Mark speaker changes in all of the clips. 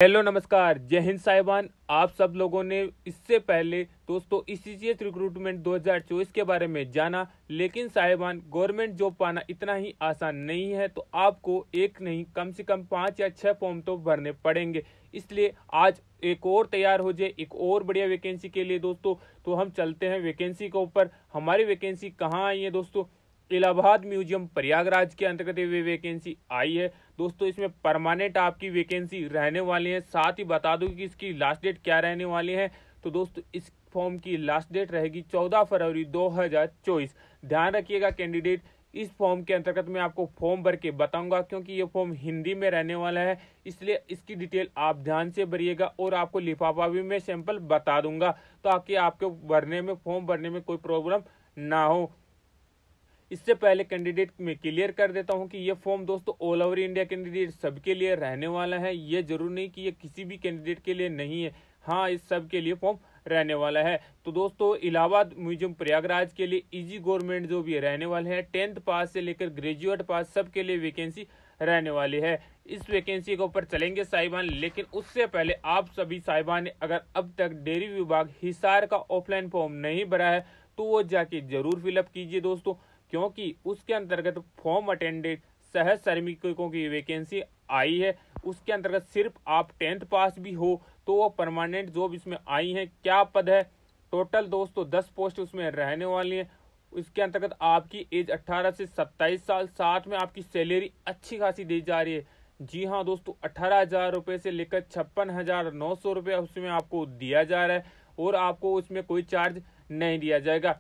Speaker 1: Hello नमस्कार, जय हिंद साहिबान। आप सब लोगों ने इससे पहले दोस्तों ईसीसीएस रिक्रूटमेंट 2024 के बारे में जाना, लेकिन साहिबान गवर्नमेंट जॉब पाना इतना ही आसान नहीं है। तो आपको एक नहीं कम से कम 5 या 6 फॉर्म तो भरने पड़ेंगे। इसलिए आज एक और तैयार हो जाए एक और बढ़िया वैकेंसी के लिए दोस्तों। तो हम चलते हैं वैकेंसी के ऊपर। हमारी वैकेंसी कहाँ आई है दोस्तों? इलाहाबाद म्यूजियम प्रयागराज के अंतर्गत ये वैकेंसी आई है दोस्तों। इसमें परमानेंट आपकी वैकेंसी रहने वाली है। साथ ही बता दूं कि इसकी लास्ट डेट क्या रहने वाली है। तो दोस्तों इस फॉर्म की लास्ट डेट रहेगी 14 फरवरी 2024। ध्यान रखिएगा कैंडिडेट, इस फॉर्म के अंतर्गत मैं आपको फॉर्म भर के बताऊंगा, क्योंकि ये फॉर्म हिंदी में रहने वाला है। इसलिए इसकी डिटेल आप ध्यान से भरिएगा और आपको लिफाफा भी मैं सैंपल बता दूंगा, ताकि आपके भरने में फॉर्म भरने में कोई प्रॉब्लम ना हो। इससे पहले कैंडिडेट में क्लियर कर देता हूं कि ये फॉर्म दोस्तों ऑल ओवर इंडिया कैंडिडेट सबके लिए रहने वाला है। ये जरूर नहीं कि ये किसी भी कैंडिडेट के लिए नहीं है। हाँ, इस सब के लिए फॉर्म रहने वाला है। तो दोस्तों इलाहाबाद म्यूजियम प्रयागराज के लिए इजी गवर्नमेंट जो भी रहने वाले हैं, 10th पास से लेकर ग्रेजुएट पास सबके लिए वैकेंसी रहने वाली है। इस वैकेंसी के ऊपर चलेंगे साहिबान, लेकिन उससे पहले आप सभी साहिबान ने अगर अब तक डेयरी विभाग हिसार का ऑफलाइन फॉर्म नहीं भरा है तो वो जाके जरूर फिलअप कीजिए दोस्तों, क्योंकि उसके अंतर्गत फॉर्म अटेंडेंट सह श्रमिकों की वैकेंसी आई है। उसके अंतर्गत सिर्फ आप 10th पास भी हो तो वो परमानेंट जॉब इसमें आई है। क्या पद है? टोटल दोस्तों 10 पोस्ट उसमें रहने वाली है। इसके अंतर्गत आपकी एज 18 से 27 साल, साथ में आपकी सैलरी अच्छी खासी दी जा रही है। जी हाँ दोस्तों, 18,000 रुपये से लेकर 56,900 रुपये उसमें आपको दिया जा रहा है और आपको उसमें कोई चार्ज नहीं दिया जाएगा।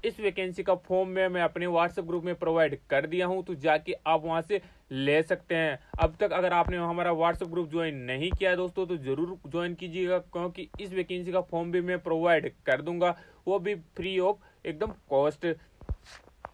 Speaker 1: इस वैकेंसी का फॉर्म मैं अपने व्हाट्सएप ग्रुप में प्रोवाइड कर दिया हूं, तो जाके आप वहां से ले सकते हैं। अब तक अगर आपने हमारा व्हाट्सएप ग्रुप ज्वाइन नहीं किया है दोस्तों तो जरूर ज्वाइन कीजिएगा, क्योंकि इस वैकेंसी का फॉर्म भी मैं प्रोवाइड कर दूंगा, वो भी फ्री ऑफ एकदम कॉस्ट।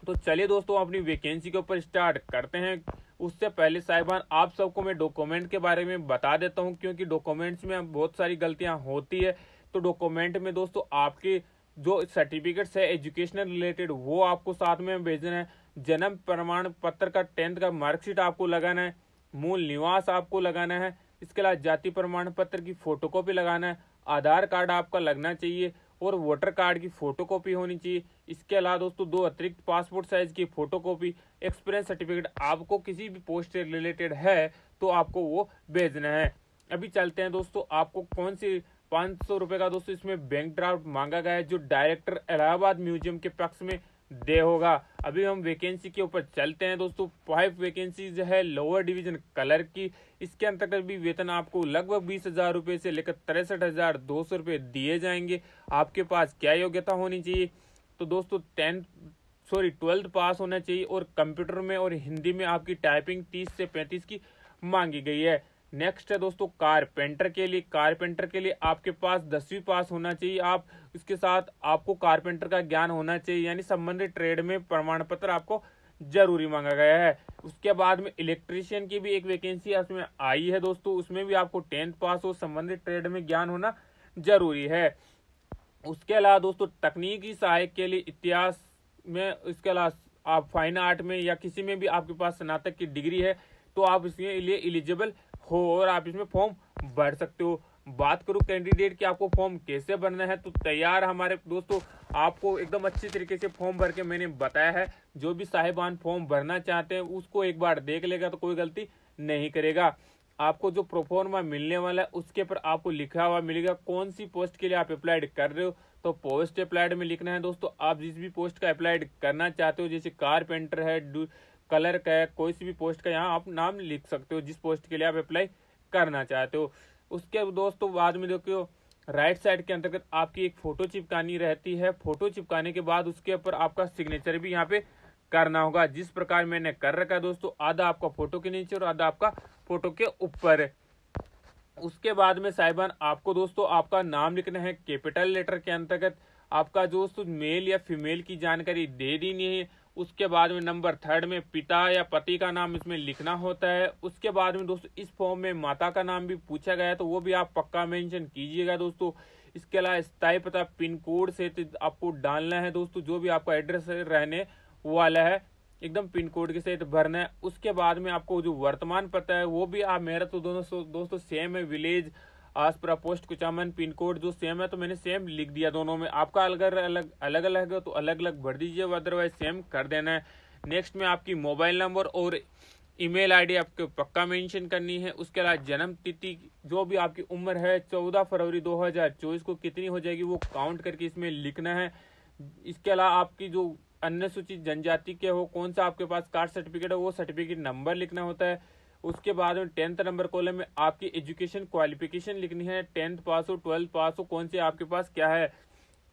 Speaker 1: तो चलिए दोस्तों अपनी वैकेंसी के ऊपर स्टार्ट करते हैं। उससे पहले साहिबान आप सबको मैं डॉक्यूमेंट के बारे में बता देता हूं, क्योंकि डॉक्यूमेंट्स में बहुत सारी गलतियां होती है। तो डॉक्यूमेंट में दोस्तों आपके जो सर्टिफिकेट्स है एजुकेशनल रिलेटेड वो आपको साथ में भेजना है। जन्म प्रमाण पत्र का 10th का मार्कशीट आपको लगाना है। मूल निवास आपको लगाना है। इसके अलावा जाति प्रमाण पत्र की फोटोकॉपी लगाना है। आधार कार्ड आपका लगना चाहिए और वोटर कार्ड की फोटोकॉपी होनी चाहिए। इसके अलावा दोस्तों 2 अतिरिक्त पासपोर्ट साइज की फोटोकॉपी, एक्सपीरियंस सर्टिफिकेट आपको किसी भी पोस्ट से रिलेटेड है तो आपको वो भेजना है। अभी चलते हैं दोस्तों, आपको कौन सी 500 रुपए का दोस्तों इसमें बैंक ड्राफ्ट मांगा गया है, जो डायरेक्टर इलाहाबाद म्यूजियम के पक्ष में दे होगा। अभी हम वैकेंसी के ऊपर चलते हैं दोस्तों। 5 वैकेंसीज है लोअर डिवीजन कलर की। इसके अंतर्गत भी वेतन आपको लगभग 20,000 रुपए से लेकर 63,200 रुपए दिए जाएंगे। आपके पास क्या योग्यता होनी चाहिए? तो दोस्तों 12th पास होना चाहिए और कंप्यूटर में और हिंदी में आपकी टाइपिंग 30 से 35 की मांगी गई है। नेक्स्ट है दोस्तों कारपेंटर के लिए। कारपेंटर के लिए आपके पास 10वीं पास होना चाहिए। आप इसके साथ आपको कारपेंटर का ज्ञान होना चाहिए, यानी संबंधित ट्रेड में प्रमाण पत्र आपको जरूरी मांगा गया है। उसके बाद में इलेक्ट्रीशियन की भी एक वैकेंसी उसमें आई है दोस्तों। उसमें भी आपको 10th पास हो, संबंधित ट्रेड में ज्ञान होना जरूरी है। उसके अलावा दोस्तों तकनीकी सहायक के लिए इतिहास में, इसके अलावा आप फाइन आर्ट में या किसी में भी आपके पास स्नातक की डिग्री है तो आप इसके लिए एलिजिबल हो और आप इसमें फॉर्म भर सकते हो। बात करूं कैंडिडेट की आपको फॉर्म कैसे भरना है, तो तैयार हमारे दोस्तों आपको एकदम अच्छी तरीके से फॉर्म भर के मैंने बताया है। जो भी साहिबान फॉर्म भरना चाहते हैं उसको एक बार देख लेगा तो कोई गलती नहीं करेगा। आपको जो प्रोफॉर्मा मिलने वाला है उसके पर आपको लिखा हुआ मिलेगा कौन सी पोस्ट के लिए आप अप्लाइड कर रहे हो। तो पोस्ट अप्लाइड में लिखना है दोस्तों, आप जिस भी पोस्ट का अप्लाइड करना चाहते हो, जैसे कारपेंटर है, कलर का है, कोई सी भी पोस्ट का यहाँ आप नाम लिख सकते हो जिस पोस्ट के लिए आप अप्लाई करना चाहते हो। उसके दोस्तों बाद में देखो राइट साइड के अंतर्गत आपकी एक फोटो चिपकानी रहती है। फोटो चिपकाने के बाद उसके ऊपर आपका सिग्नेचर भी यहाँ पे करना होगा, जिस प्रकार मैंने कर रखा है दोस्तों। आधा आपका फोटो के नीचे और आधा आपका फोटो के ऊपर है। उसके बाद में साहिबान आपको दोस्तों आपका नाम लिखना है कैपिटल लेटर के अंतर्गत। आपका दोस्तों मेल या फीमेल की जानकारी दे देनी है। उसके बाद में नंबर 3 में पिता या पति का नाम इसमें लिखना होता है। उसके बाद में दोस्तों इस फॉर्म में माता का नाम भी पूछा गया है तो वो भी आप पक्का मेंशन कीजिएगा दोस्तों। इसके अलावा स्थायी पता पिन कोड से आपको डालना है दोस्तों, जो भी आपका एड्रेस रहने वाला है एकदम पिन कोड के सहित भरना है। उसके बाद में आपको जो वर्तमान पता है वो भी आप, मेरा तो दोस्तों सेम है, village Aaspura post Kuchaman pin code जो सेम है, तो मैंने सेम लिख दिया दोनों में। आपका अलग अलग है तो अलग अलग भर दीजिए, अदरवाइज सेम कर देना है। नेक्स्ट में आपकी मोबाइल नंबर और ईमेल आईडी आपको पक्का मेंशन करनी है। उसके अलावा जन्म तिथि, जो भी आपकी उम्र है 14 फरवरी 2024 को कितनी हो जाएगी वो काउंट करके इसमें लिखना है। इसके अलावा आपकी जो अन्य सूचित जनजाति के हो, कौन सा आपके पास कास्ट सर्टिफिकेट है वो सर्टिफिकेट नंबर लिखना होता है। उसके बाद में 10th नंबर कॉलम में आपकी एजुकेशन क्वालिफिकेशन लिखनी है, 10th पास हो 12th पास हो कौन से आपके पास क्या है।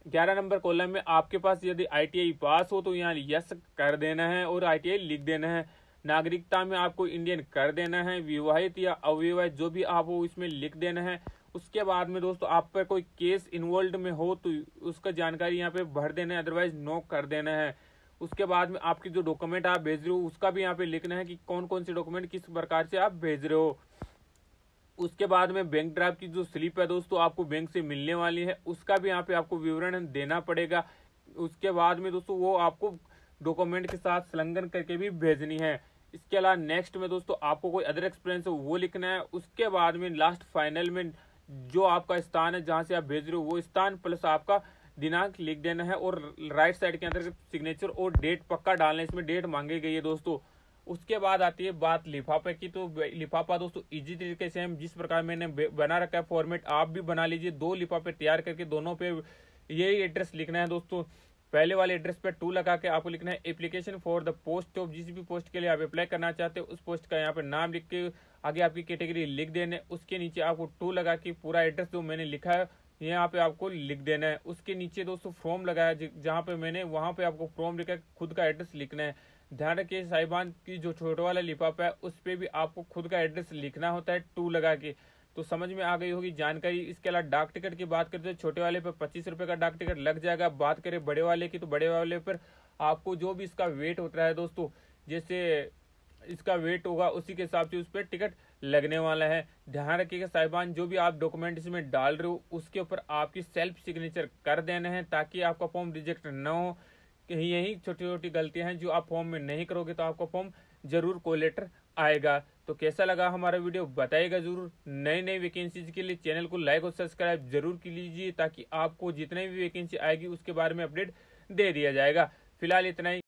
Speaker 1: 11 नंबर कॉलम में आपके पास यदि ITI पास हो तो यहाँ यस कर देना है और ITI लिख देना है। नागरिकता में आपको इंडियन कर देना है। विवाहित या अविवाहित जो भी आप हो इसमें लिख देना है। उसके बाद में दोस्तों आप पर कोई केस इन्वॉल्व में हो तो उसका जानकारी यहाँ पे भर देना है, अदरवाइज नो कर देना है। उसके बाद में आपकी जो डॉक्यूमेंट आप भेज रहे हो उसका भी यहाँ पे लिखना है कि कौन कौन से डॉक्यूमेंट किस प्रकार से आप भेज रहे हो। उसके बाद में बैंक ड्राफ्ट की जो स्लिप है दोस्तों आपको बैंक से मिलने वाली है, उसका भी यहाँ पे आपको विवरण देना पड़ेगा। उसके बाद में दोस्तों वो आपको डॉक्यूमेंट के साथ संलग्न करके भी भेजनी है। इसके अलावा नेक्स्ट में दोस्तों आपको कोई अदर एक्सपीरियंस हो वो लिखना है। उसके बाद में लास्ट फाइनल में जो आपका स्थान है जहां से आप भेज रहे हो वो स्थान प्लस आपका दिनांक लिख देना है और राइट साइड के अंदर सिग्नेचर और डेट पक्का डालना है, इसमें डेट मांगी गई है दोस्तों। उसके बाद आती है बात लिफाफे की। तो लिफाफा दोस्तों इजी तरीके से हम जिस प्रकार मैंने बना रखा है फॉर्मेट आप भी बना लीजिए। 2 लिफाफे तैयार करके दोनों पे यही एड्रेस लिखना है दोस्तों। पहले वाले एड्रेस पे 2 लगा के आपको लिखना है application for the post of, जिस भी पोस्ट के लिए आप अप्लाई करना चाहते हो उस पोस्ट का यहाँ पे नाम लिख के आगे आपकी कैटेगरी लिख देने। उसके नीचे आपको 2 लगा के पूरा एड्रेस जो मैंने लिखा है यहाँ पे आपको लिख देना है। उसके नीचे दोस्तों फॉर्म लगाया जहाँ पे मैंने, वहां पे आपको फॉर्म लिखा खुद का एड्रेस लिखना है। ध्यान रखिए साहिबान की जो छोटा वाला लिफाफा है उस पे भी आपको खुद का एड्रेस लिखना होता है 2 लगा के। तो समझ में आ गई होगी जानकारी। इसके अलावा डाक टिकट की बात करते हैं, छोटे वाले पर 25 रुपए का डाक टिकट लग जाएगा। बात करें बड़े वाले की तो बड़े वाले पर आपको जो भी इसका वेट होता है दोस्तों, जैसे इसका वेट होगा उसी के हिसाब से उस पर टिकट लगने वाला है। ध्यान रखिएगा साहिबान जो भी आप डॉक्यूमेंट इसमें डाल रहे हो उसके ऊपर आपकी सेल्फ सिग्नेचर कर देना है ताकि आपका फॉर्म रिजेक्ट न हो। यही छोटी छोटी गलतियां हैं जो आप फॉर्म में नहीं करोगे तो आपका फॉर्म जरूर कोई लेटर आएगा। तो कैसा लगा हमारा वीडियो बताइएगा जरूर। नई नई वैकेंसीज के लिए चैनल को लाइक और सब्सक्राइब जरूर कीजिए ताकि आपको जितने भी वैकेंसी आएगी उसके बारे में अपडेट दे दिया जाएगा। फिलहाल इतना ही।